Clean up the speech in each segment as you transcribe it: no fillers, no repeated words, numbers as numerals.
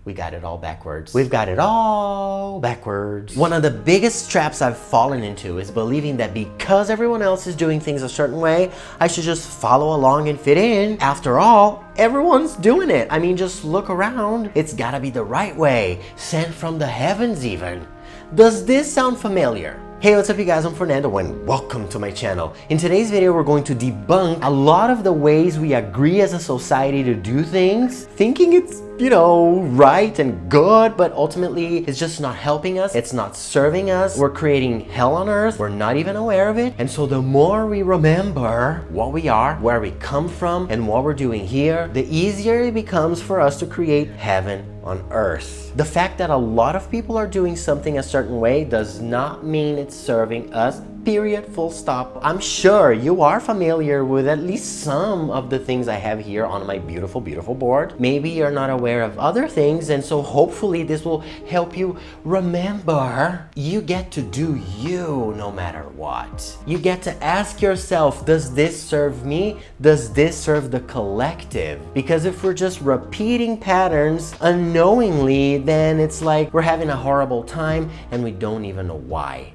We got it all backwards. We've got it all backwards. One of the biggest traps I've fallen into is believing that because everyone else is doing things a certain way, I should just follow along and fit in. After all, everyone's doing it. I mean, just look around. It's gotta be the right way, sent from the heavens even. Does this sound familiar? Hey, what's up you guys? I'm Fernando and welcome to my channel. In today's video, we're going to debunk a lot of the ways we agree as a society to do things, thinking it's, right and good, but ultimately it's just not helping us. It's not serving us. We're creating hell on earth. We're not even aware of it. And so the more we remember what we are, where we come from, and what we're doing here, the easier it becomes for us to create heaven on earth. The fact that a lot of people are doing something a certain way does not mean it's serving us, period, full stop. I'm sure you are familiar with at least some of the things I have here on my beautiful, beautiful board. Maybe you're not aware of other things, and so hopefully this will help you remember you get to do you no matter what. You get to ask yourself, does this serve me? Does this serve the collective? Because if we're just repeating patterns unknowingly, then it's like we're having a horrible time and we don't even know why.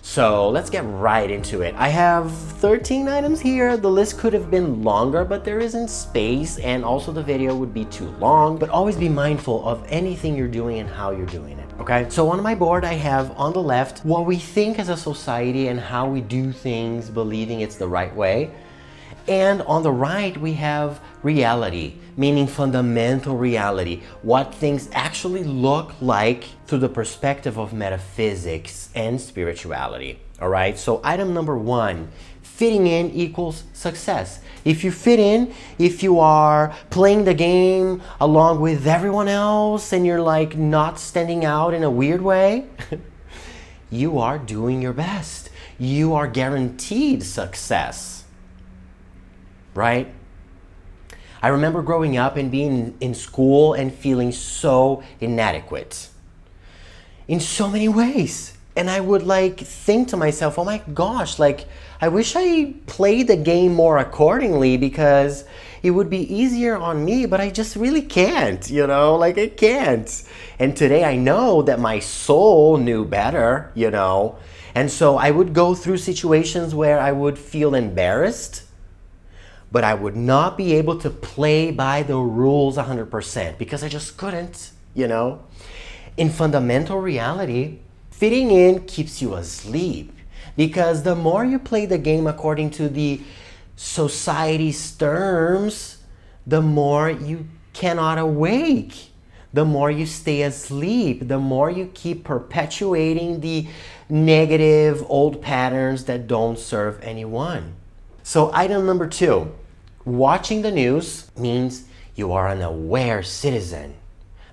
So let's get right into it. I have 13 items here. The list could have been longer, but there isn't space, and also the video would be too long. But always be mindful of anything you're doing and how you're doing it, okay? So on my board, I have on the left what we think as a society and how we do things, believing it's the right way. And on the right, we have reality, meaning fundamental reality, what things actually look like through the perspective of metaphysics and spirituality. All right, so item number one, fitting in equals success. If you fit in, if you are playing the game along with everyone else and you're like not standing out in a weird way, you are doing your best. You are guaranteed success. Right? I remember growing up and being in school and feeling so inadequate in so many ways. And I would think to myself, oh my gosh, I wish I played the game more accordingly because it would be easier on me, but I just really can't, I can't. And today I know that my soul knew better, And so I would go through situations where I would feel embarrassed, but I would not be able to play by the rules 100% because I just couldn't, In fundamental reality, fitting in keeps you asleep because the more you play the game according to the society's terms, the more you cannot awake. The more you stay asleep, the more you keep perpetuating the negative old patterns that don't serve anyone. So item number two, watching the news means you are an aware citizen.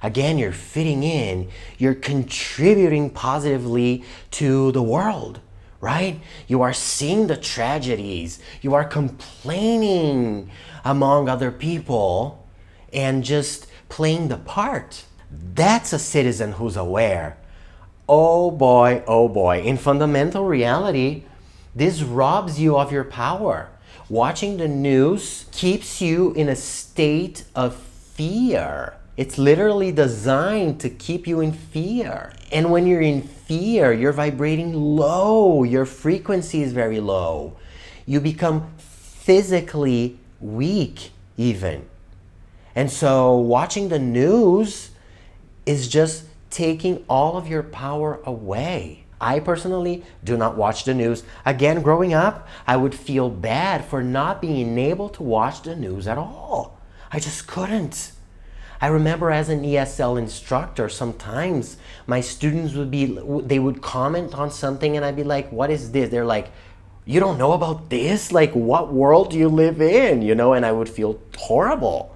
Again, you're fitting in, you're contributing positively to the world, right? You are seeing the tragedies, you are complaining among other people and just playing the part. That's a citizen who's aware. Oh boy, in fundamental reality, this robs you of your power. Watching the news keeps you in a state of fear. It's literally designed to keep you in fear. And when you're in fear, you're vibrating low. Your frequency is very low. You become physically weak even. And so watching the news is just taking all of your power away. I personally do not watch the news. Again, growing up, I would feel bad for not being able to watch the news at all. I just couldn't. I remember as an ESL instructor, sometimes my students they would comment on something and I'd be like, what is this? They're like, you don't know about this? What world do you live in? And I would feel horrible.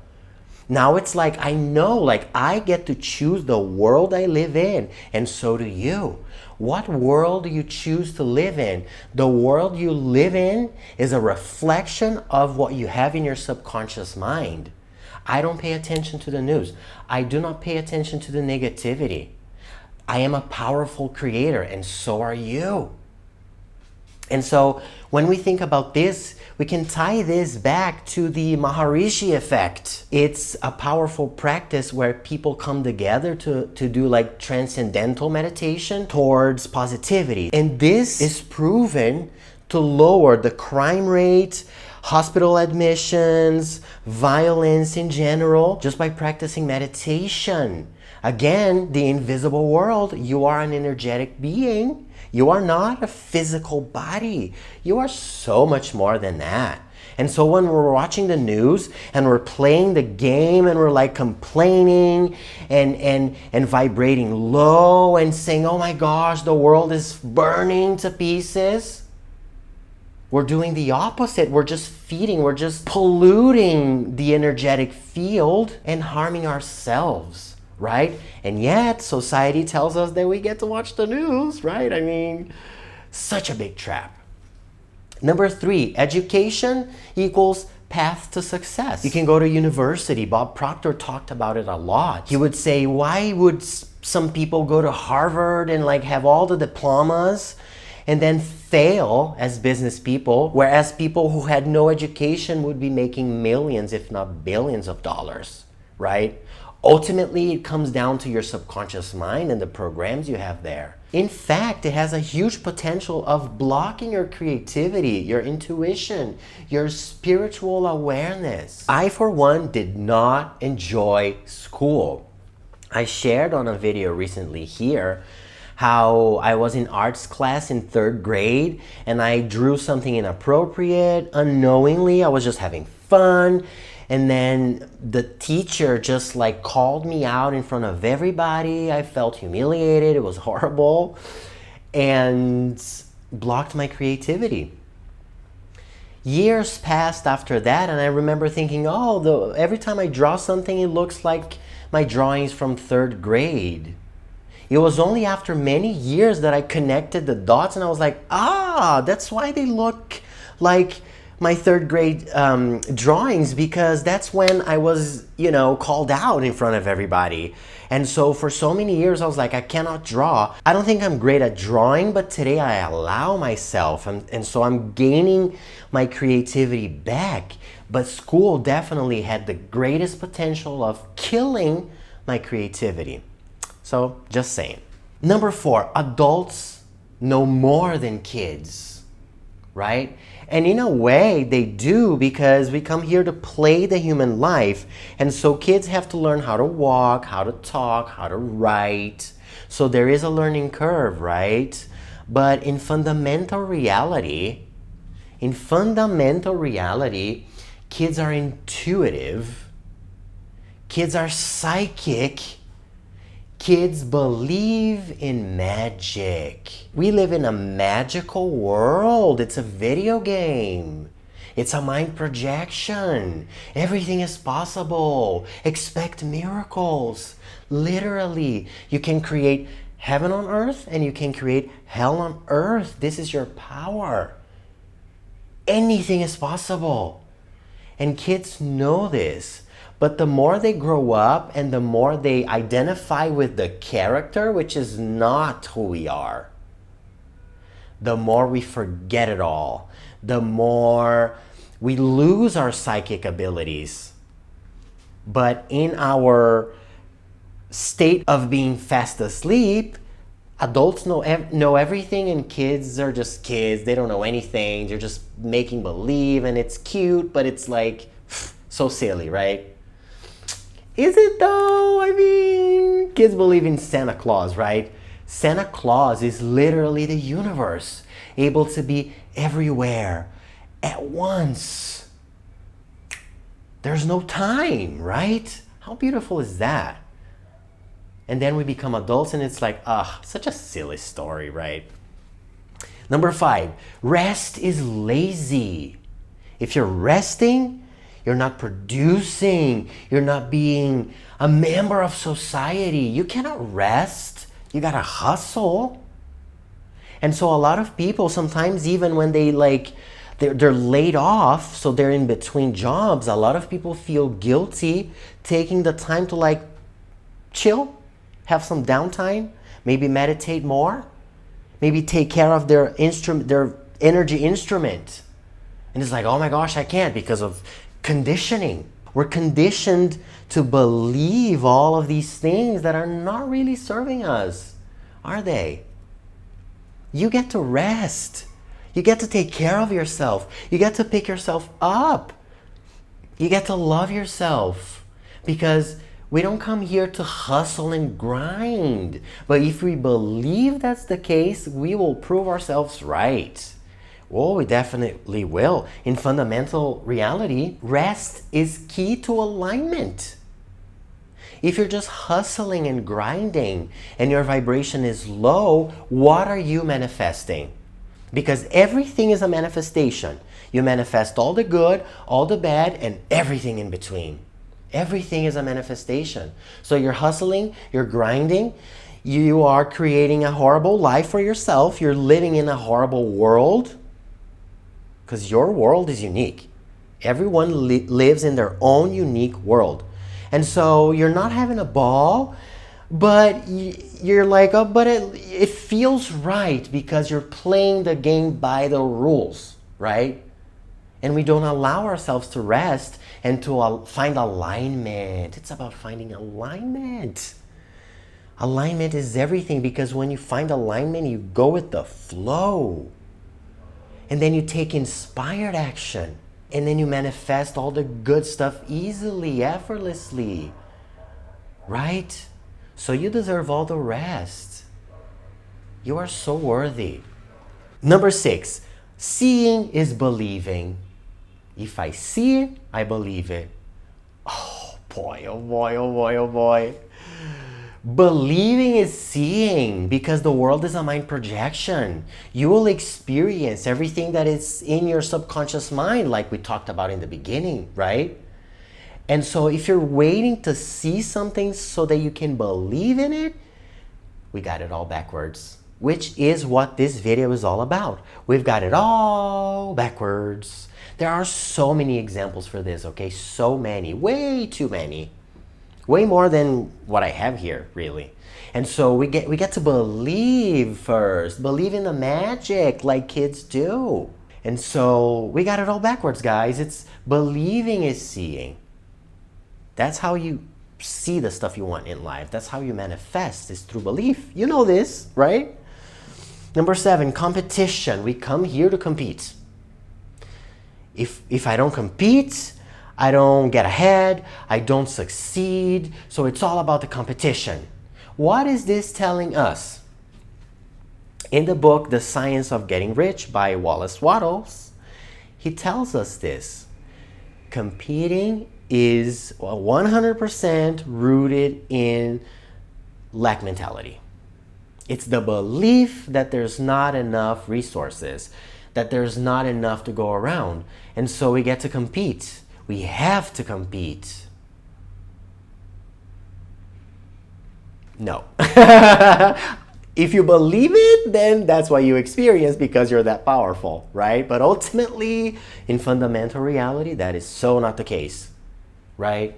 Now it's I know, I get to choose the world I live in, and so do you. What world do you choose to live in? The world you live in is a reflection of what you have in your subconscious mind. I don't pay attention to the news. I do not pay attention to the negativity. I am a powerful creator, and so are you. And so when we think about this, we can tie this back to the Maharishi effect. It's a powerful practice where people come together to do like transcendental meditation towards positivity. And this is proven to lower the crime rate, hospital admissions, violence in general, just by practicing meditation. Again, the invisible world, you are an energetic being. You are not a physical body. You are so much more than that. And so when we're watching the news and we're playing the game and we're like complaining and vibrating low and saying, oh my gosh, the world is burning to pieces, we're doing the opposite. We're just feeding, we're just polluting the energetic field and harming ourselves. Right? And yet society tells us that we get to watch the news, right? I mean, such a big trap. Number 3, education equals path to success. You can go to university. Bob Proctor talked about it a lot. He would say, why would some people go to Harvard and like have all the diplomas and then fail as business people, whereas people who had no education would be making millions, if not billions of dollars, right? Ultimately, it comes down to your subconscious mind and the programs you have there. In fact, it has a huge potential of blocking your creativity, your intuition, your spiritual awareness. I, for one, did not enjoy school. I shared on a video recently here how I was in arts class in 3rd grade and I drew something inappropriate. Unknowingly, I was just having fun. And then the teacher just like called me out in front of everybody. I felt humiliated. It was horrible. And blocked my creativity. Years passed after that, and I remember thinking, oh, every time I draw something, it looks like my drawings from 3rd grade. It was only after many years that I connected the dots, and I was like, that's why they look like my 3rd grade drawings, because that's when I was, called out in front of everybody. And so for so many years, I was like, I cannot draw. I don't think I'm great at drawing, but today I allow myself. And so I'm gaining my creativity back. But school definitely had the greatest potential of killing my creativity. So just saying. Number 4, adults know more than kids, right? And in a way, they do, because we come here to play the human life. And so kids have to learn how to walk, how to talk, how to write. So there is a learning curve, right? But in fundamental reality, kids are intuitive. Kids are psychic. Kids believe in magic. We live in a magical world. It's a video game. It's a mind projection. Everything is possible. Expect miracles. Literally, you can create heaven on earth and you can create hell on earth. This is your power. Anything is possible. And kids know this. But the more they grow up and the more they identify with the character, which is not who we are, the more we forget it all. The more we lose our psychic abilities. But in our state of being fast asleep, adults know everything and kids are just kids. They don't know anything. They're just making believe, and it's cute, but it's like so silly, right? Is it though? I mean, kids believe in Santa Claus, right? Santa Claus is literally the universe, able to be everywhere at once. There's no time, right? How beautiful is that? And then we become adults and it's like, such a silly story, right? Number 5, rest is lazy. If you're resting, you're not producing. You're not being a member of society. You cannot rest. You gotta hustle. And so a lot of people, sometimes even when they're laid off, so they're in between jobs, a lot of people feel guilty taking the time to chill, have some downtime, maybe meditate more, maybe take care of their energy instrument. And it's like, oh my gosh, I can't because of conditioning. We're conditioned to believe all of these things that are not really serving us, are they? You get to rest. You get to take care of yourself. You get to pick yourself up. You get to love yourself, because we don't come here to hustle and grind. But if we believe that's the case, we will prove ourselves right. Oh, we definitely will. In fundamental reality, rest is key to alignment. If you're just hustling and grinding and your vibration is low, what are you manifesting? Because everything is a manifestation. You manifest all the good, all the bad, and everything in between. Everything is a manifestation. So you're hustling, you're grinding, you are creating a horrible life for yourself, you're living in a horrible world, because your world is unique. Everyone lives in their own unique world. And so you're not having a ball, but you're like, oh, but it feels right because you're playing the game by the rules, right? And we don't allow ourselves to rest and to find alignment. It's about finding alignment. Alignment is everything, because when you find alignment, you go with the flow. And then you take inspired action. And then you manifest all the good stuff easily, effortlessly. Right? So you deserve all the rest. You are so worthy. Number 6, seeing is believing. If I see it, I believe it. Oh boy, oh boy, oh boy, oh boy. Believing is seeing, because the world is a mind projection. You will experience everything that is in your subconscious mind, like we talked about in the beginning, right? And so if you're waiting to see something so that you can believe in it, we got it all backwards, which is what this video is all about. We've got it all backwards. There are so many examples for this, okay? So many, way too many. Way more than what I have here, really. And so we get to believe first. Believe in the magic like kids do. And so we got it all backwards, guys. It's believing is seeing. That's how you see the stuff you want in life. That's how you manifest, is through belief. You know this, right? Number 7, competition. We come here to compete. If I don't compete, I don't get ahead, I don't succeed. So it's all about the competition. What is this telling us? In the book, The Science of Getting Rich by Wallace Wattles, he tells us this. Competing is 100% rooted in lack mentality. It's the belief that there's not enough resources, that there's not enough to go around. And so we get to compete. We have to compete. No. If you believe it, then that's what you experience, because you're that powerful, right? But ultimately, in fundamental reality, that is so not the case, right?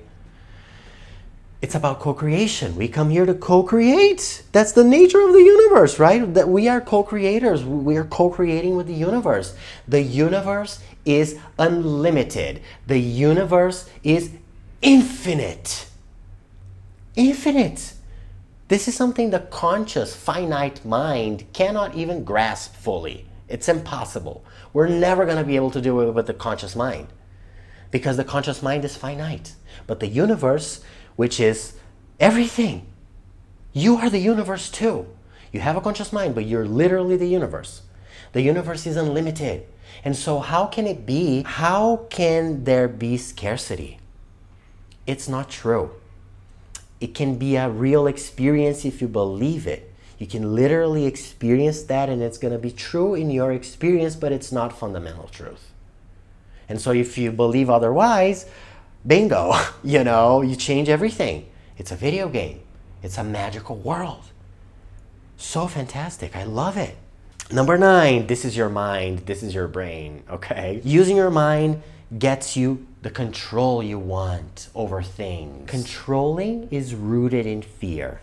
It's about co-creation. We come here to co-create. That's the nature of the universe, right? That we are co-creators. We are co-creating with the universe. The universe is unlimited. The universe is infinite. Infinite. This is something the conscious, finite mind cannot even grasp fully. It's impossible. We're never going to be able to do it with the conscious mind, because the conscious mind is finite. But the universe, which is everything, you are the universe too. You have a conscious mind, but you're literally the universe. The universe is unlimited. And so how can it be? How can there be scarcity? It's not true. It can be a real experience if you believe it. You can literally experience that, and it's going to be true in your experience, but it's not fundamental truth. And so if you believe otherwise, bingo, you change everything. It's a video game. It's a magical world. So fantastic. I love it. Number 9, this is your mind. This is your brain, okay? Using your mind gets you the control you want over things. Controlling is rooted in fear.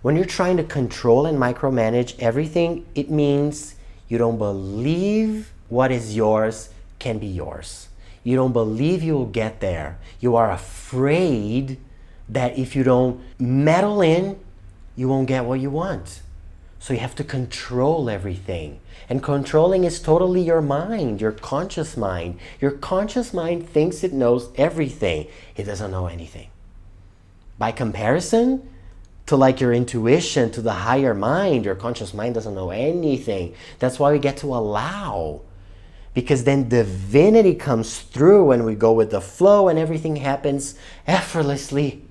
When you're trying to control and micromanage everything, it means You don't believe what is yours can be yours. You don't believe you'll get there. You are afraid that if you don't meddle in, you won't get what you want. So you have to control everything. And controlling is totally your mind, your conscious mind. Your conscious mind thinks it knows everything. It doesn't know anything. By comparison to like your intuition, to the higher mind, your conscious mind doesn't know anything. That's why we get to allow. Because then divinity comes through and we go with the flow and everything happens effortlessly.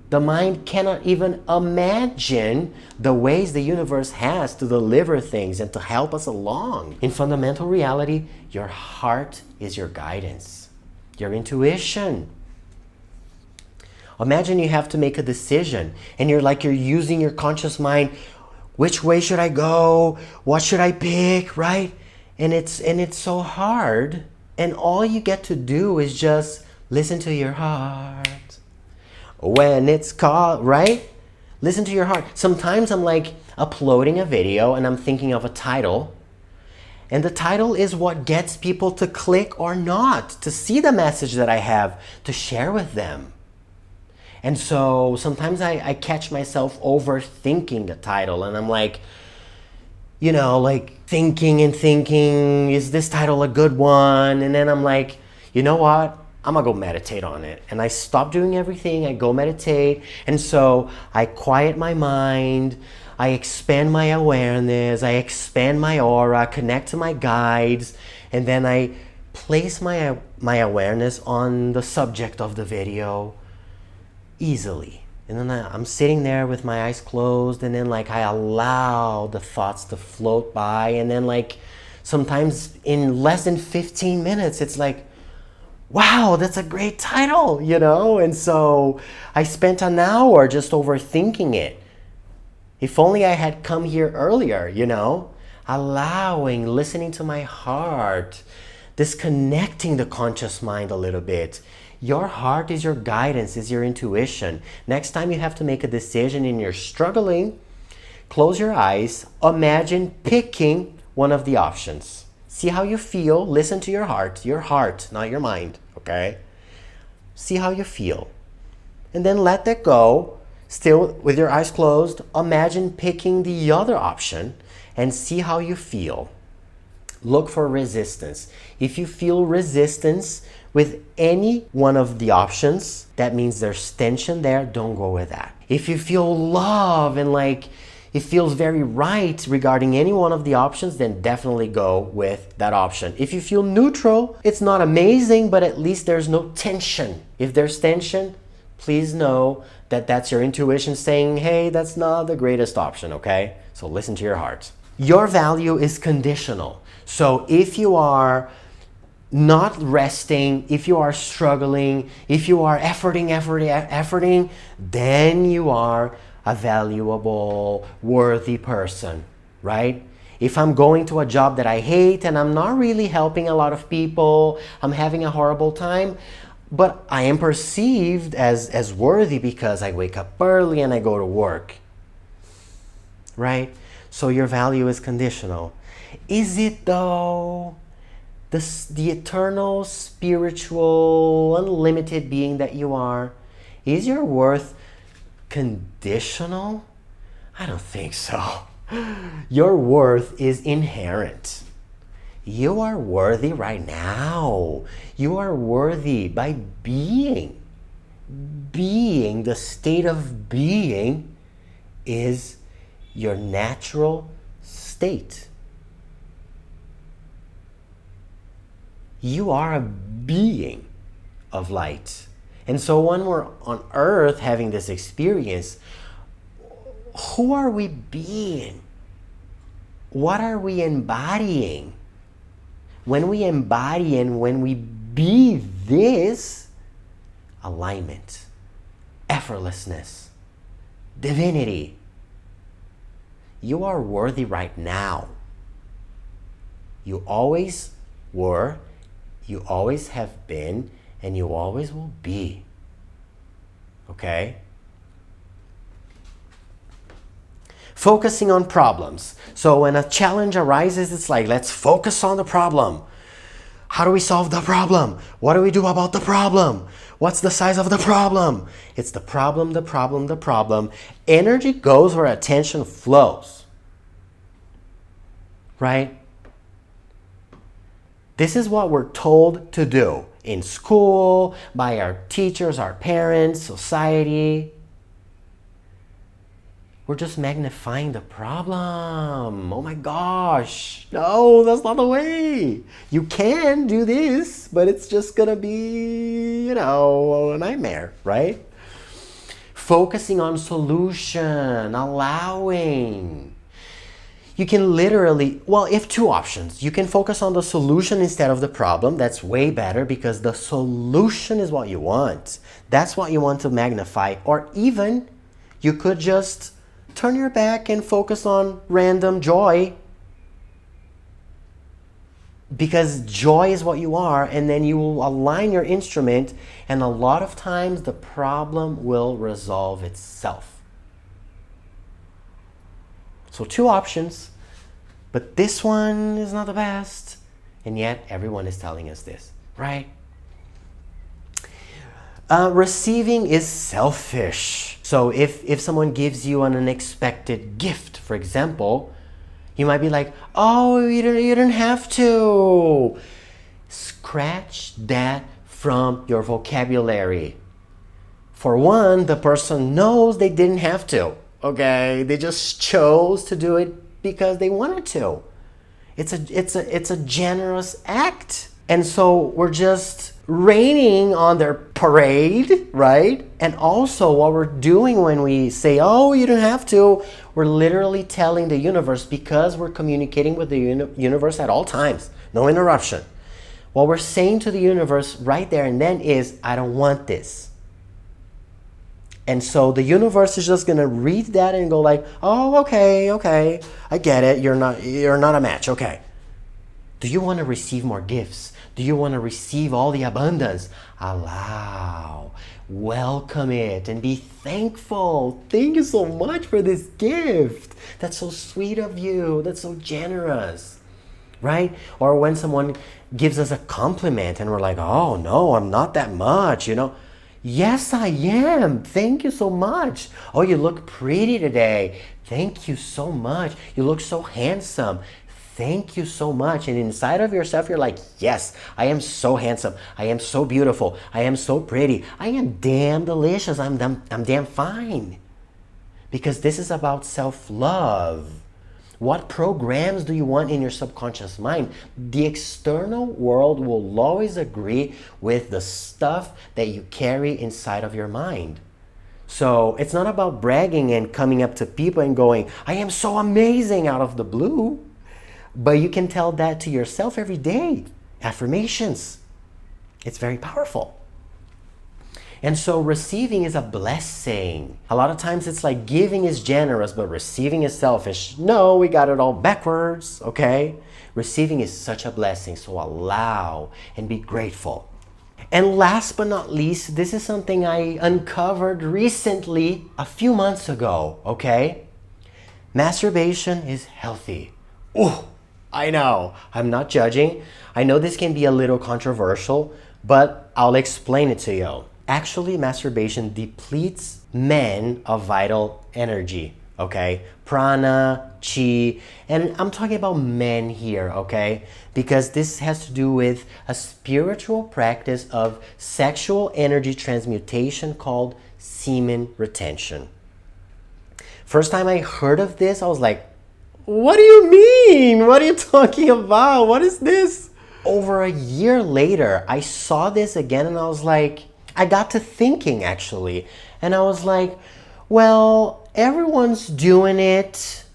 The mind cannot even imagine the ways the universe has to deliver things and to help us along. In fundamental reality, your heart is your guidance, your intuition. Imagine you have to make a decision and you're using your conscious mind. Which way should I go? What should I pick, right? And it's so hard. And all you get to do is just listen to your heart. When it's called, right? Listen to your heart. Sometimes I'm like uploading a video and I'm thinking of a title. And the title is what gets people to click or not, to see the message that I have to share with them. And so sometimes I catch myself overthinking the title and I'm like, thinking, is this title a good one? And then I'm like, you know what? I'm gonna go meditate on it. And I stop doing everything, I go meditate. And so I quiet my mind, I expand my awareness, I expand my aura, connect to my guides, and then I place my awareness on the subject of the video easily. And then I'm sitting there with my eyes closed, and then I allow the thoughts to float by, and then sometimes in less than 15 minutes, it's like, wow, that's a great title, And so I spent an hour just overthinking it. If only I had come here earlier, Allowing, listening to my heart, disconnecting the conscious mind a little bit. Your heart is your guidance, is your intuition. Next time you have to make a decision and you're struggling, close your eyes, imagine picking one of the options. See how you feel, listen to your heart, not your mind, okay? See how you feel. And then let that go, still with your eyes closed, imagine picking the other option and see how you feel. Look for resistance. If you feel resistance with any one of the options, that means there's tension there, don't go with that. If you feel love and it feels very right regarding any one of the options, then definitely go with that option. If you feel neutral, it's not amazing, but at least there's no tension. If there's tension, please know that that's your intuition saying, hey, that's not the greatest option, okay? So listen to your heart. Your value is conditional. So if you are not resting, if you are struggling, if you are efforting, then you are a valuable, worthy person, right? If I'm going to a job that I hate and I'm not really helping a lot of people, I'm having a horrible time, but I am perceived as worthy because I wake up early and I go to work, right? So your value is conditional. Is it though? The eternal, spiritual, unlimited being that you are, is your worth conditional? I don't think so. Your worth is inherent. You are worthy right now. You are worthy by being. Being, the state of being, is your natural state. You are a being of light. And so when we're on earth having this experience, who are we being? What are we embodying? When we embody and when we be this, alignment, effortlessness, divinity, you are worthy right now. You always were, you always have been, and you always will be. Okay? Focusing on problems. So when a challenge arises, it's like, let's focus on the problem. How do we solve the problem? What do we do about the problem? What's the size of the problem? It's the problem, the problem, the problem. Energy goes where attention flows. Right? This is what we're told to do in school, by our teachers, our parents, society. We're just magnifying the problem. Oh my gosh. No, that's not the way. You can do this, but it's just gonna be, a nightmare, right? Focusing on solution, allowing. You can literally, if two options. You can focus on the solution instead of the problem. That's way better because the solution is what you want. That's what you want to magnify. Or even, you could just turn your back and focus on random joy, because joy is what you are, and then you will align your instrument, and a lot of times the problem will resolve itself. So two options, but this one is not the best, and yet everyone is telling us this, right? Receiving is selfish. So if someone gives you an unexpected gift, for example, you might be like, oh, you didn't have to. Scratch that from your vocabulary. For one, the person knows they didn't have to, okay? They just chose to do it because they wanted to. It's a generous act. And so we're just raining on their parade, right? And also what we're doing when we say, oh, you don't have to, we're literally telling the universe, because we're communicating with the universe at all times, no interruption. What we're saying to the universe right there and then is, I don't want this. And so the universe is just gonna read that and go like, oh, okay, I get it, you're not a match, okay. Do you want to receive more gifts? Do you want to receive all the abundance? Allow, welcome it, and be thankful. Thank you so much for this gift. That's so sweet of you. That's so generous, right? Or when someone gives us a compliment and we're like, oh no, I'm not that much, Yes, I am. Thank you so much. Oh, you look pretty today. Thank you so much. You look so handsome. Thank you so much. And inside of yourself, you're like, yes, I am so handsome. I am so beautiful. I am so pretty. I am damn delicious. I'm damn fine. Because this is about self-love. What programs do you want in your subconscious mind? The external world will always agree with the stuff that you carry inside of your mind. So it's not about bragging and coming up to people and going, I am so amazing out of the blue. But you can tell that to yourself every day. Affirmations. It's very powerful. And so receiving is a blessing. A lot of times it's like giving is generous, but receiving is selfish. No, we got it all backwards, okay? Receiving is such a blessing, so allow and be grateful. And last but not least, this is something I uncovered recently, a few months ago, okay? Masturbation is healthy. Oh, I know, I'm not judging. I know this can be a little controversial, but I'll explain it to you. Actually, masturbation depletes men of vital energy, okay? Prana, chi, and I'm talking about men here, okay? Because this has to do with a spiritual practice of sexual energy transmutation called semen retention. First time I heard of this, I was like, what do you mean? What are you talking about? What is this? Over a year later, I saw this again and I was like, I got to thinking actually. And I was like, well, everyone's doing it.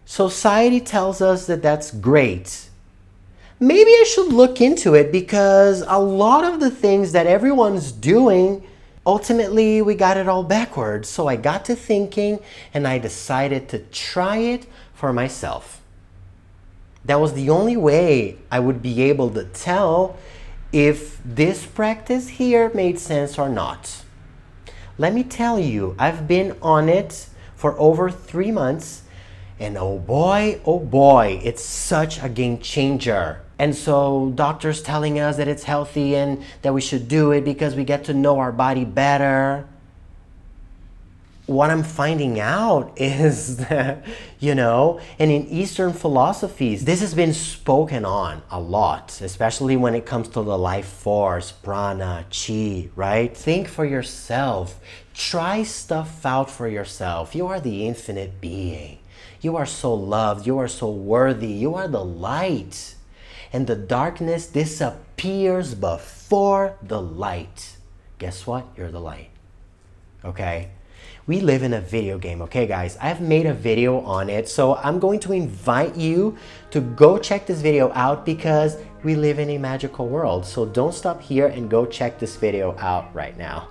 Society tells us that that's great. Maybe I should look into it because a lot of the things that everyone's doing, ultimately, we got it all backwards. So I got to thinking and I decided to try it for myself. That was the only way I would be able to tell if this practice here made sense or not. Let me tell you, I've been on it for over 3 months. And oh boy, it's such a game changer. And so doctors telling us that it's healthy and that we should do it because we get to know our body better. What I'm finding out is that, and in Eastern philosophies, this has been spoken on a lot, especially when it comes to the life force, prana, chi, right? Think for yourself. Try stuff out for yourself. You are the infinite being. You are so loved. You are so worthy. You are the light. And the darkness disappears before the light. Guess what? You're the light. Okay? We live in a video game, okay guys? I've made a video on it, so I'm going to invite you to go check this video out because we live in a magical world. So don't stop here and go check this video out right now.